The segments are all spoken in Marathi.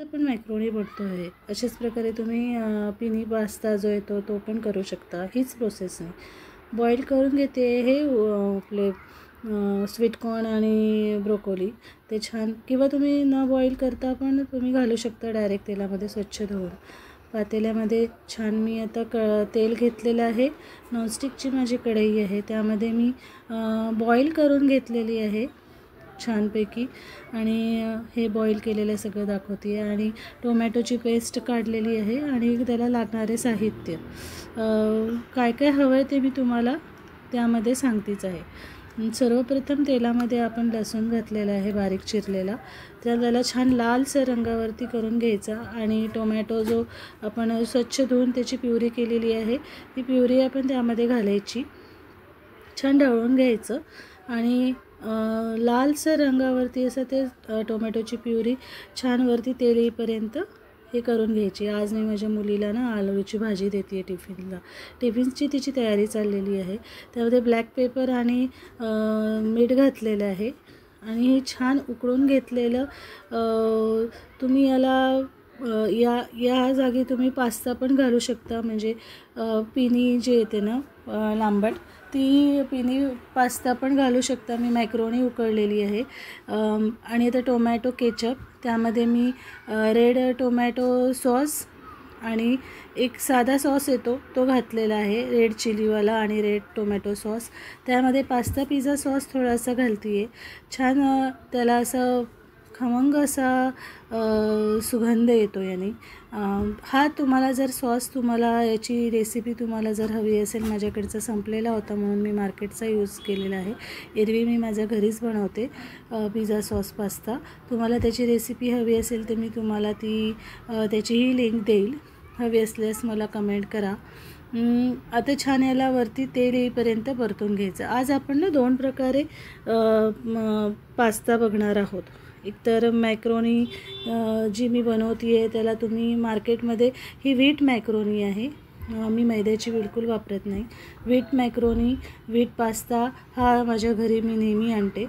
आपण मॅक्रोनी बनतो आहे. अशाच प्रकारे तुम्ही पिनी पास्ता जो येतो तो पण करू शकता. हीच प्रोसेस आहे. बॉईल करून घेते हे आपले स्वीट कॉर्न आणि ब्रोकोली ते छान, किंवा तुम्ही न बॉईल करता पण तुम्ही घालू शकता डायरेक्ट तेलामध्ये स्वच्छ धुवून. पातेल्यामध्ये छान मी आता तेल घेतलेलं आहे. नॉनस्टिकची माझी कढई आहे, त्यामध्ये मी बॉईल करून घेतलेली आहे छानपैकी. आणि हे बॉईल केलेलं सगळं दाखवते आहे. आणि टोमॅटोची पेस्ट काढलेली आहे आणि त्याला लागणारे साहित्य काय काय हवं आहे ते मी तुम्हाला त्यामध्ये सांगतेच आहे. सर्वप्रथम तेलामध्ये आपण लसूण घातलेला आहे बारीक चिरलेला, त्याला छान लालसर रंगावरती करून घ्यायचा. आणि टोमॅटो जो आपण स्वच्छ धुवून त्याची प्युरी केलेली आहे ती प्युरी आपण त्यामध्ये घालायची, छान ढवळून घ्यायचं. आणि लालसर रंगावरती असं ते टोमॅटोची प्युरी छान वरती तेल येईपर्यंत हे करून घ्यायची. आज मी माझ्या मुलीला ना आलूची भाजी देते आहे टिफिनला. टिफिनची तिची तयारी चाललेली आहे. त्यामध्ये ब्लॅक पेपर आणि मीठ घातलेलं आहे आणि हे छान उकळून घेतलेलं. तुम्ही याला या जागी तुम्ही पास्ता पण घालू शकता, म्हणजे पिनी जे येते ना लांबट, ती पिनी पास्ता पण घालू शकता. मी मॅक्रोनी उकळलेली आहे. आणि आता टोमॅटो केचप, त्यामध्ये मी रेड टोमॅटो सॉस आणि एक साधा सॉस येतो तो घातलेला आहे, रेड चिलीवाला आणि रेड टोमॅटो सॉस. त्यामध्ये पास्ता पिझ्झा सॉस थोडासा घालते आहे. छान त्याला असं खमंग असा सुगंध येतो याने. हा तुम्हाला जर सॉस, तुम्हाला याची रेसिपी तुम्हाला जर हवी असेल, माझ्याकडचा संपलेला होता म्हणून मी मार्केटचा यूज केलेला आहे. एरवी मी माझ्या घरीच बनवते पिझ्झा सॉस पास्ता. तुम्हाला त्याची रेसिपी हवी असेल तर मी तुम्हाला त्याचीही लिंक देईल. हवी असल्यास मला कमेंट करा. आता छान याला वरती तेल येईपर्यंत परतून घ्यायचं. आज आपण ना 2 प्रकारे पास्ता बघणार आहोत. एकतर मॅक्रोनी जी मी बनवते आहे त्याला तुम्ही मार्केटमध्ये, ही व्हीट मॅक्रोनी आहे, मी मैद्याची बिलकुल वापरत नाही. व्हीट मॅक्रोनी, व्हीट पास्ता हा माझ्या घरी मी नेहमी आणते.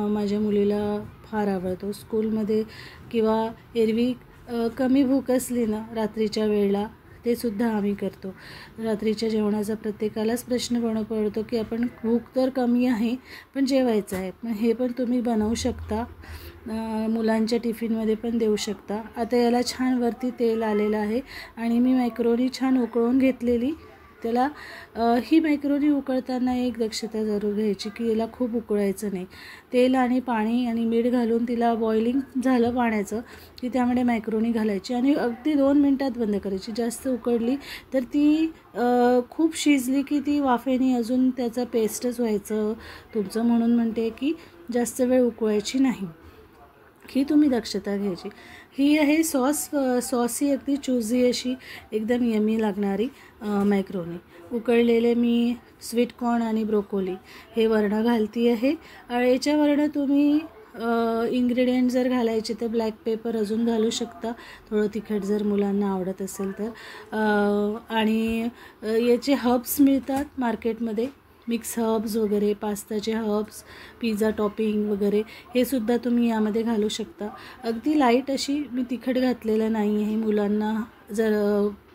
माझ्या मुलीला फार आवडतो. स्कूलमध्ये किंवा एरवी कमी भूक असली ना रात्रीच्या वेळेला, ते सुद्धा आम्ही करतो. रात्रीच्या जेवणाचा प्रत्येकालाच प्रश्न पडतो की आपण भूक तर कमी आहे पण जेवायचं आहे. पण हे पण तुम्ही बनवू शकता, मुलांच्या टिफिनमध्ये पण देऊ शकता. आता याला छान वरती तेल आलेलं आहे आणि मी मॅक्रोनी छान उकळून घेतलेली. त्याला ही मॅक्रोनी उकळताना एक दक्षता जरूर घ्यायची की याला खूप उकळायचं नाही. तेल आणि पाणी आणि मीठ घालून तिला बॉइलिंग झालं पाण्याचं की त्यामध्ये मॅक्रोनी घालायची आणि अगदी 2 मिनटात बंद करायची. जास्त उकळली तर ती खूप शिजली की ती वाफेने अजून त्याचं पेस्टच व्हायचं तुमचं. म्हणून म्हणते की जास्त वेळ उकळायची नाही, ही तुम्ही दक्षता घ्यायची. ही आहे सॉसी अगदी चूझी अशी एकदम यमी लागणारी मॅक्रोनी. उकळलेले मी स्वीट कॉर्न आणि ब्रोकोली हे वर्ण घालती आहे. याच्यावरनं तुम्ही इन्ग्रेडियंट जर घालायचे तर ब्लॅक पेपर अजून घालू शकता, थोडं तिखट जर मुलांना आवडत असेल तर. आणि याचे हर्ब्स मिळतात मार्केटमध्ये, मिक्स हर्ब्स वगैरे, पास्ताचे हर्ब्स, पिझ्झा टॉपिंग वगैरे, हे सुद्धा तुम्ही यामध्ये घालू शकता. अगदी लाईट अशी मी तिखट घातलेलं नाही आहे.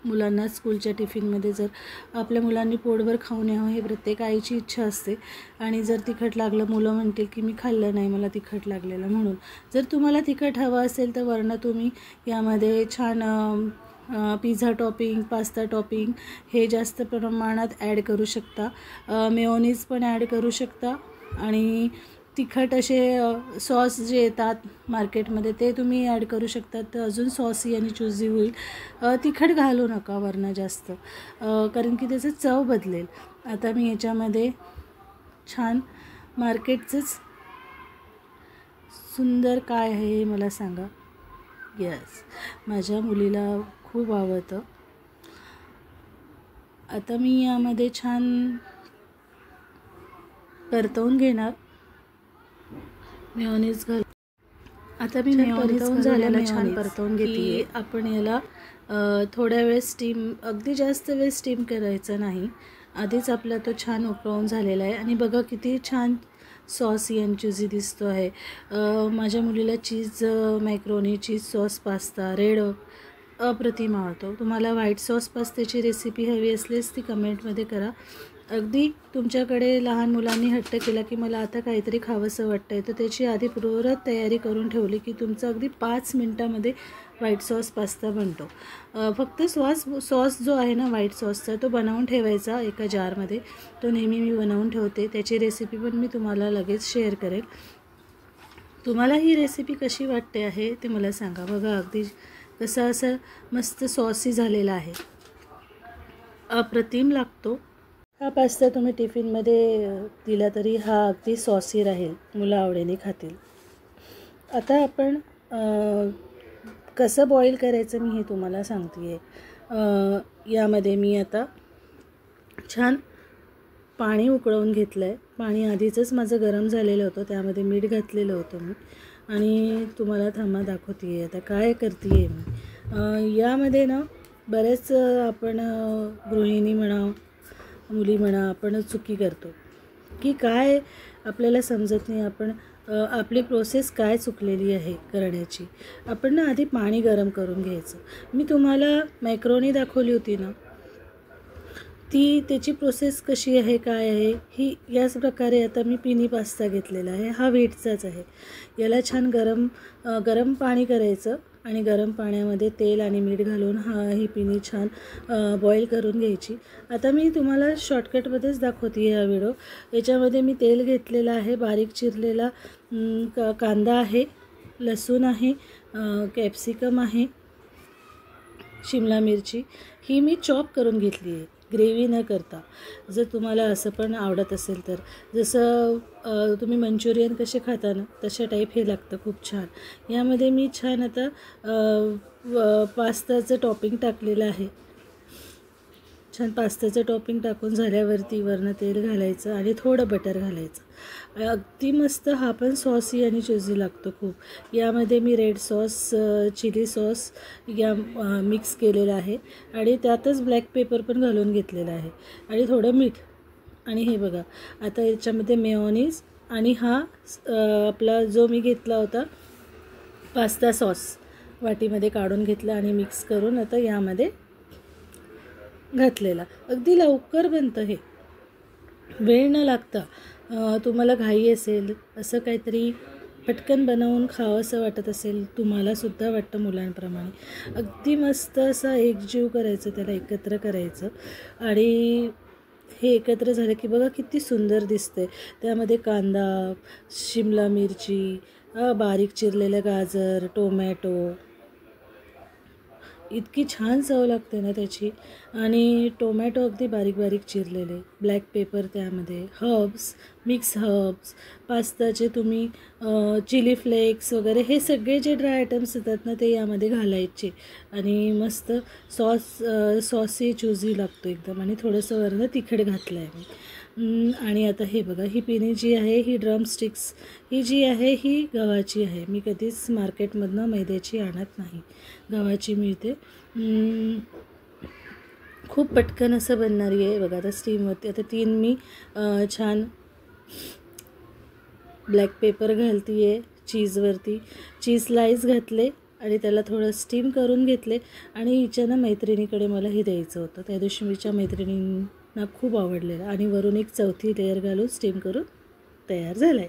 मुलांना स्कूलच्या टिफिनमध्ये जर आपल्या मुलांनी पोटभर खाऊन यावं हे प्रत्येक आईची इच्छा असते. आणि जर तिखट लागलं, मुलं म्हणतील की मी खाल्लं नाही, मला तिखट लागलेलं. म्हणून जर तुम्हाला तिखट हवं असेल तर वरनं तुम्ही यामध्ये छान पिझ्झा टॉपिंग, पास्ता टॉपिंग हे जास्त प्रमाणात ॲड करू शकता. मेयोनीज पण ॲड करू शकता. आणि तिखट असे सॉस जे येतात मार्केटमध्ये ते तुम्ही ॲड करू शकता, तर अजून सॉसी आणि चूझी होईल. तिखट घालू नका वरनं जास्त, कारण की त्याचं चव बदलेल. आता मी याच्यामध्ये छान मार्केटचंच सुंदर काय आहे हे मला सांगा. यस, माझ्या मुलीला खूप आवडतं. आता मी यामध्ये छान परतवून घेणार मेयोनीज घाल. आता मी परतवून झालेला छान परतवून घेते. आपण याला थोड्या वेळ स्टीम, अगदी जास्त वेळ स्टीम करायचं नाही. आधीच आपला तो छान उकळून झालेला आहे आणि बघा किती छान सॉस आणि चीझी दिसतो आहे. माझ्या मुलीला चीज मॅक्रोनी, चीज सॉस पास्ता रेड अप्रतिम आवडतो. तुम्हाला व्हाईट सॉस पास्त्याची रेसिपी हवी असल्यास ती कमेंटमध्ये करा. अगदी तुमच्याकडे लहान मुलांनी हट्ट केला की मला आता काहीतरी खावंसं वाटतं आहे, तर त्याची आधी पूर्ववत तयारी करून ठेवली की तुमचं अगदी 5 मिनटामध्ये व्हाईट सॉस पास्ता बनतो. फक्त सॉस जो आहे ना व्हाईट सॉसचा तो बनवून ठेवायचा एका जारमध्ये. तो नेहमी मी बनवून ठेवते. त्याची रेसिपी पण मी तुम्हाला लगेच शेअर करेल. तुम्हाला ही रेसिपी कशी वाटते आहे ते मला सांगा. बघा अगदी कसं असं मस्त सॉसी झालेला आहे, अप्रतिम लागतो. हा पास्ता तुम्ही टिफिनमध्ये दिला तरी हा अगदी सॉसी राहील, मुलं आवडीने खातील. आता आपण कसं बॉईल करायचं मी हे तुम्हाला सांगते आहे. यामध्ये मी आता छान पाणी उकळवून घेतलं आहे. पाणी आधीचंच माझं गरम झालेलं होतं, त्यामध्ये मीठ घातलेलं होतं मी. आणि तुम्हाला थांबा दाखवते आहे आता काय करते आहे मी. यामध्ये ना बरेच आपण गृहिणी म्हणा, मुली म्हणा, आपण चुकी करतो की काय आपल्याला समजत नाही. आपण आपली प्रोसेस काय चुकलेली आहे करण्याची. आपण ना आधी पाणी गरम करून घ्यायचं. मी तुम्हाला मॅक्रोनी दाखवली होती ना, त्याची प्रोसेस कशी आहे काय आहे ही याच प्रकारे आता मी पिनी पास्ता घेतलेला आहे. हा व्हीटचाच आहे. याला छान गरम पाणी करायचं आणि गरम पाण्यामध्ये तेल आणि मीठ घालून ही पिनी छान बॉईल करून घ्यायची. आता मी तुम्हाला शॉर्टकटमध्येच दाखवते हा व्हिडिओ. याच्यामध्ये मी तेल घेतलेलं आहे, बारीक चिरलेला कांदा आहे, लसूण आहे, कॅप्सिकम आहे, शिमला मिरची ही मी चॉप करून घेतली आहे, ग्रेव्ही न करता. जर तुम्हाला असं पण आवडत असेल तर, जसं तुम्ही मंचुरियन कसे खाता ना तशा टाईप हे लागतं, खूप छान. यामध्ये मी छान आता पास्ताचं टॉपिंग टाकलेलं आहे. छान पास्त्याचं टॉपिंग टाकून झाल्यावरती वरनं तेल घालायचं आणि थोडं बटर घालायचं. अगदी मस्त हा पण सॉसी आणि चीझी लागतो खूप. यामध्ये मी red sauce, chilli sauce mix केलेला आहे आणि त्यातच ब्लॅक पेपर पण घालून घेतलेला आहे आणि थोडं मीठ. आणि हे बघा आता याच्यामध्ये मेयोनीज आणि हा आपला जो मी घेतला होता पास्ता सॉस वाटीमध्ये काढून घेतला आणि मिक्स करून आता यामध्ये घातलेला. अगदी लवकर बनतं हे, वेळ न लागता. तुम्हाला घाई असेल, असं काहीतरी पटकन बनवून खावंसं वाटत असेल, तुम्हालासुद्धा वाटतं मुलांप्रमाणे, अगदी मस्त असं एकजीव करायचं, त्याला एकत्र करायचं. आणि हे एकत्र झालं की बघा किती सुंदर दिसते. त्यामध्ये कांदा, शिमला मिरची, बारीक चिरलेलं गाजर, टोमॅटो, इतकी छान चव लागते ना त्याची. आणि टोमॅटो अगदी बारीक बारीक चिरलेले, ब्लॅक पेपर, त्यामध्ये हर्ब्स, मिक्स हर्ब्स, पास्ताचे तुम्ही चिली फ्लेक्स वगैरे हे सगळे जे ड्राय आयटम्स येतात ना ते यामध्ये घालायचे आणि मस्त सॉसी चूझी लागतो एकदम. आणि थोडंसं वरनं तिखट घातलं आहे मी. आणि आता हे बघा ही पिनी जी आहे ही ड्रमस्टिक्स ही जी आहे ही गव्हाची आहे. मी कधीच मार्केटमधनं मैद्याची आणत नाही, गव्हाची मिळते. खूप पटकन असं बनणारी आहे. बघा आता स्टीमवरती आता 3 मी छान ब्लॅक पेपर घालती आहे चीजवरती. चीज स्लाईस घातले आणि त्याला थोडं स्टीम करून घेतले. आणि हिच्यानं मैत्रिणीकडे मला हे द्यायचं होतं, त्या दिवशी मीच्या मैत्रिणींना खूप आवडलेलं. आणि वरून एक चौथी लेअर घालून स्टीम करून तयार झालं आहे.